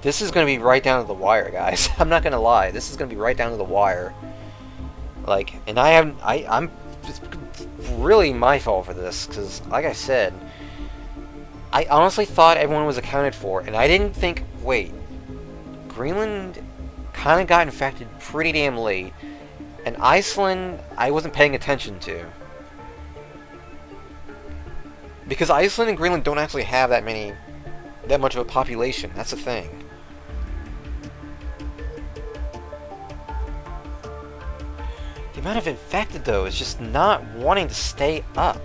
This is going to be right down to the wire, guys. I'm not going to lie. This is going to be right down to the wire. Like, and I'm it's really my fault for this, because, like I said, I honestly thought everyone was accounted for, and I didn't think, wait, Greenland kind of got infected pretty damn late, and Iceland, I wasn't paying attention to. Because Iceland and Greenland don't actually have that much of a population, that's the thing. The amount of infected, though, is just not wanting to stay up.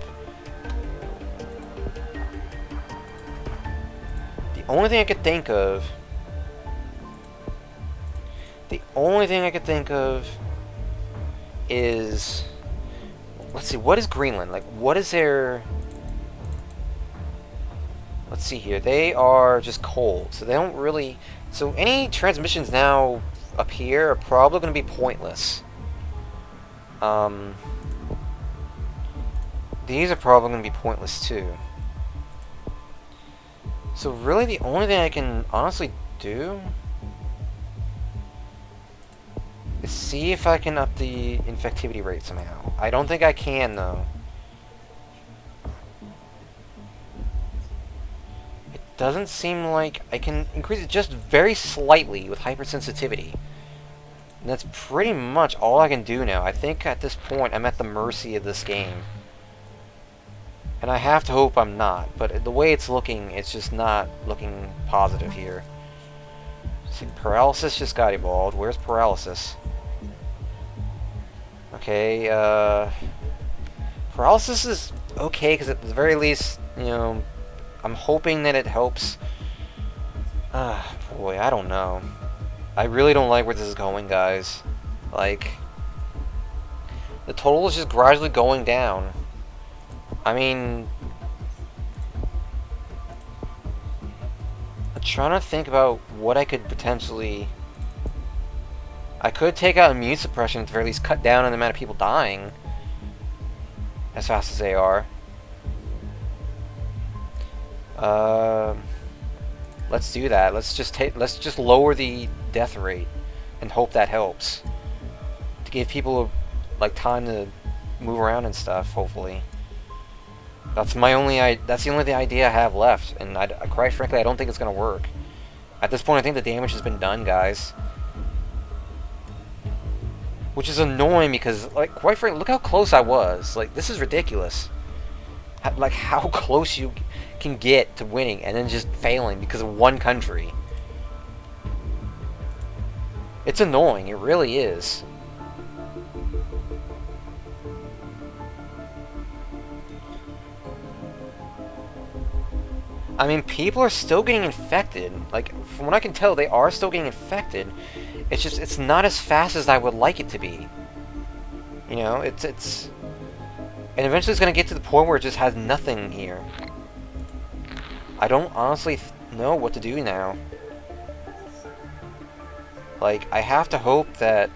The only thing I could think of is, let's see, what is Greenland? Like, what is their, let's see here, they are just cold, so they don't really, so any transmissions now up here are probably going to be pointless. These are probably going to be pointless too. So really the only thing I can honestly do is see if I can up the infectivity rate somehow. I don't think I can, though. It doesn't seem like I can increase it just very slightly with hypersensitivity. And that's pretty much all I can do now. I think at this point I'm at the mercy of this game. And I have to hope I'm not, but the way it's looking, it's just not looking positive here. See, paralysis just got evolved. Where's paralysis? Okay, paralysis is okay, because at the very least, you know, I'm hoping that it helps. Boy, I don't know. I really don't like where this is going, guys. Like, the total is just gradually going down. I mean, I'm trying to think about what I could potentially... I could take out immune suppression to at least cut down on the amount of people dying as fast as they are. Let's do that. Let's just lower the death rate and hope that helps to give people like time to move around and stuff. Hopefully, that's the only idea I have left, and quite frankly, I don't think it's gonna work. At this point, I think the damage has been done, guys. Which is annoying because, like, quite frankly, look how close I was. Like, this is ridiculous. Like, how close you can get to winning and then just failing because of one country. It's annoying. It really is. I mean, people are still getting infected. Like, from what I can tell, they are still getting infected. It's just, it's not as fast as I would like it to be. You know, it's... And eventually it's going to get to the point where it just has nothing here. I don't honestly know what to do now. Like, I have to hope that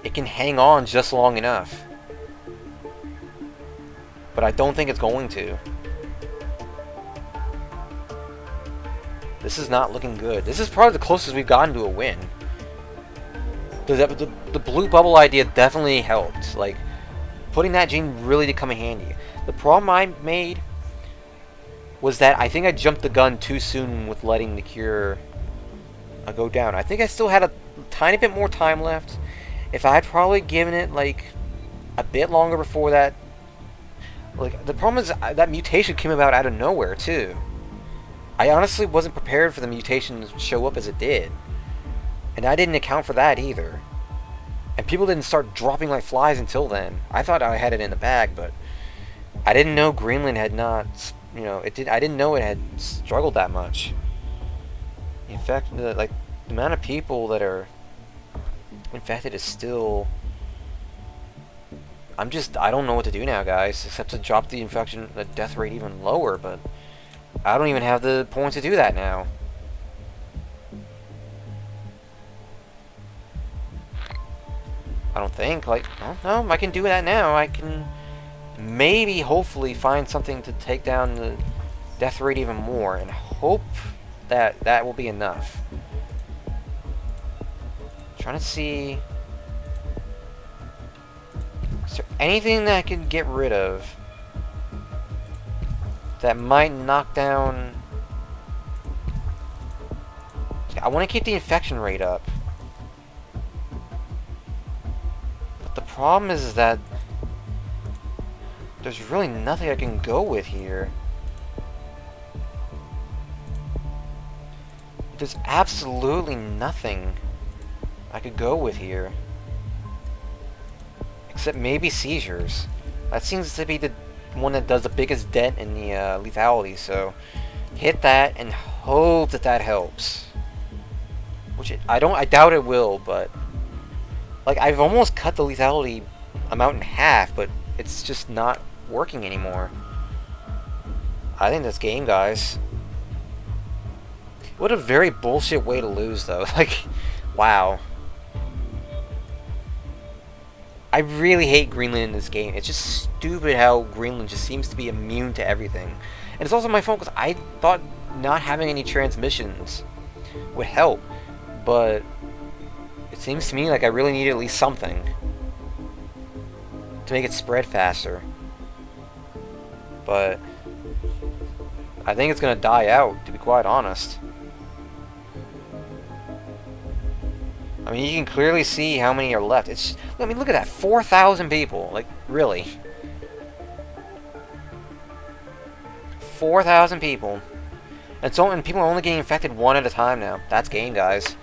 it can hang on just long enough. But I don't think it's going to. This is not looking good. This is probably the closest we've gotten to a win. The blue bubble idea definitely helped. Like, putting that gene really did come in handy. The problem I made was that I think I jumped the gun too soon with letting the cure go down. I think I still had a tiny bit more time left. If I had probably given it like a bit longer before that. Like, the problem is that mutation came about out of nowhere too. I honestly wasn't prepared for the mutation to show up as it did. And I didn't account for that either. And people didn't start dropping like flies until then. I thought I had it in the bag, but I didn't know Greenland had not, you know, I didn't know it had struggled that much. In fact, the amount of people that are infected is still... I don't know what to do now, guys, except to drop the death rate even lower, but I don't even have the points to do that now. I don't think, like, no, I can do that now. I can maybe, hopefully, find something to take down the death rate even more, and hope that will be enough. Trying to see, is there anything that I can get rid of that might knock down? I want to keep the infection rate up. But the problem is that there's really nothing I can go with here. There's absolutely nothing I could go with here. Except maybe seizures. That seems to be the one that does the biggest dent in the lethality, so hit that and hope that that helps. Which I doubt it will, but like I've almost cut the lethality amount in half, but it's just not working anymore. I think that's game, guys. What a very bullshit way to lose, though. Like, wow. I really hate Greenland in this game. It's just stupid how Greenland just seems to be immune to everything. And it's also my fault because I thought not having any transmissions would help. But it seems to me like I really need at least something to make it spread faster. But I think it's going to die out, to be quite honest. I mean, you can clearly see how many are left. It's, I mean, look at that, 4,000 people. Like, really? 4,000 people. And people are only getting infected one at a time now. That's game, guys.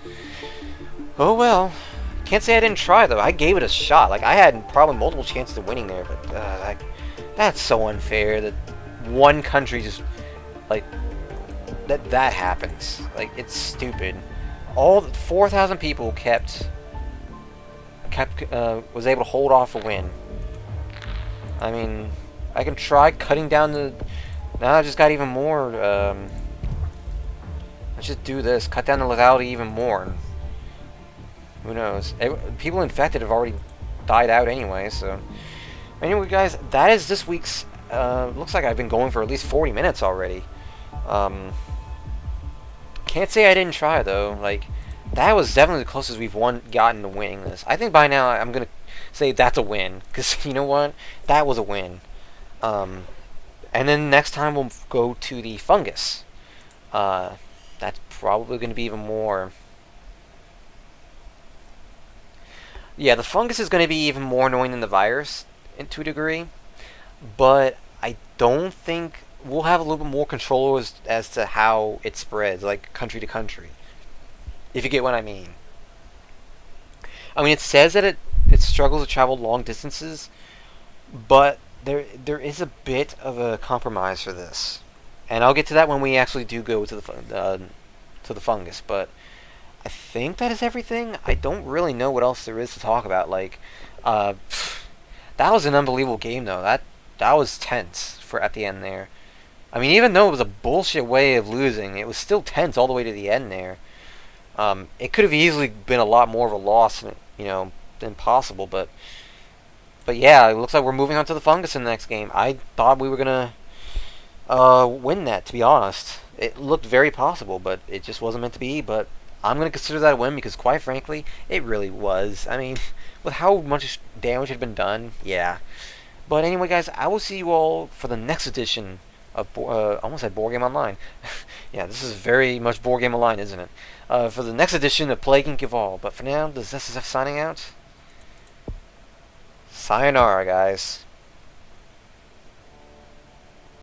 Oh well. Can't say I didn't try, though. I gave it a shot. Like, I had probably multiple chances of winning there, but that's so unfair that one country just, like, that happens. Like, it's stupid. All 4,000 people was able to hold off a win. I mean, I can try cutting down the. Now I just got even more. Let's just do this. Cut down the lethality even more. Who knows? People infected have already died out anyway. So, anyway, guys, that is this week's. Looks like I've been going for at least 40 minutes already. Can't say I didn't try, though. Like, that was definitely the closest we've gotten to winning this. I think by now I'm going to say that's a win. Because, you know what? That was a win. And then next time we'll go to the fungus. That's probably going to be even more. Yeah, the fungus is going to be even more annoying than the virus, to a degree. But I don't think we'll have a little bit more control as to how it spreads, like country to country. If you get what I mean. I mean, it says that it struggles to travel long distances, but there is a bit of a compromise for this, and I'll get to that when we actually do go to the fungus. But I think that is everything. I don't really know what else there is to talk about. Like, that was an unbelievable game, though. That was tense for at the end there. I mean, even though it was a bullshit way of losing, it was still tense all the way to the end there. It could have easily been a lot more of a loss, you know, than possible. But yeah, it looks like we're moving on to the fungus in the next game. I thought we were gonna win that. To be honest, it looked very possible, but it just wasn't meant to be. But I'm gonna consider that a win because, quite frankly, it really was. I mean, with how much damage had been done, yeah. But anyway, guys, I will see you all for the next edition of almost said Board Game Online. Yeah, this is very much Board Game Online, isn't it? For the next edition of Plague Inc. Evolve. But for now, this is SSF signing out. Sayonara, guys.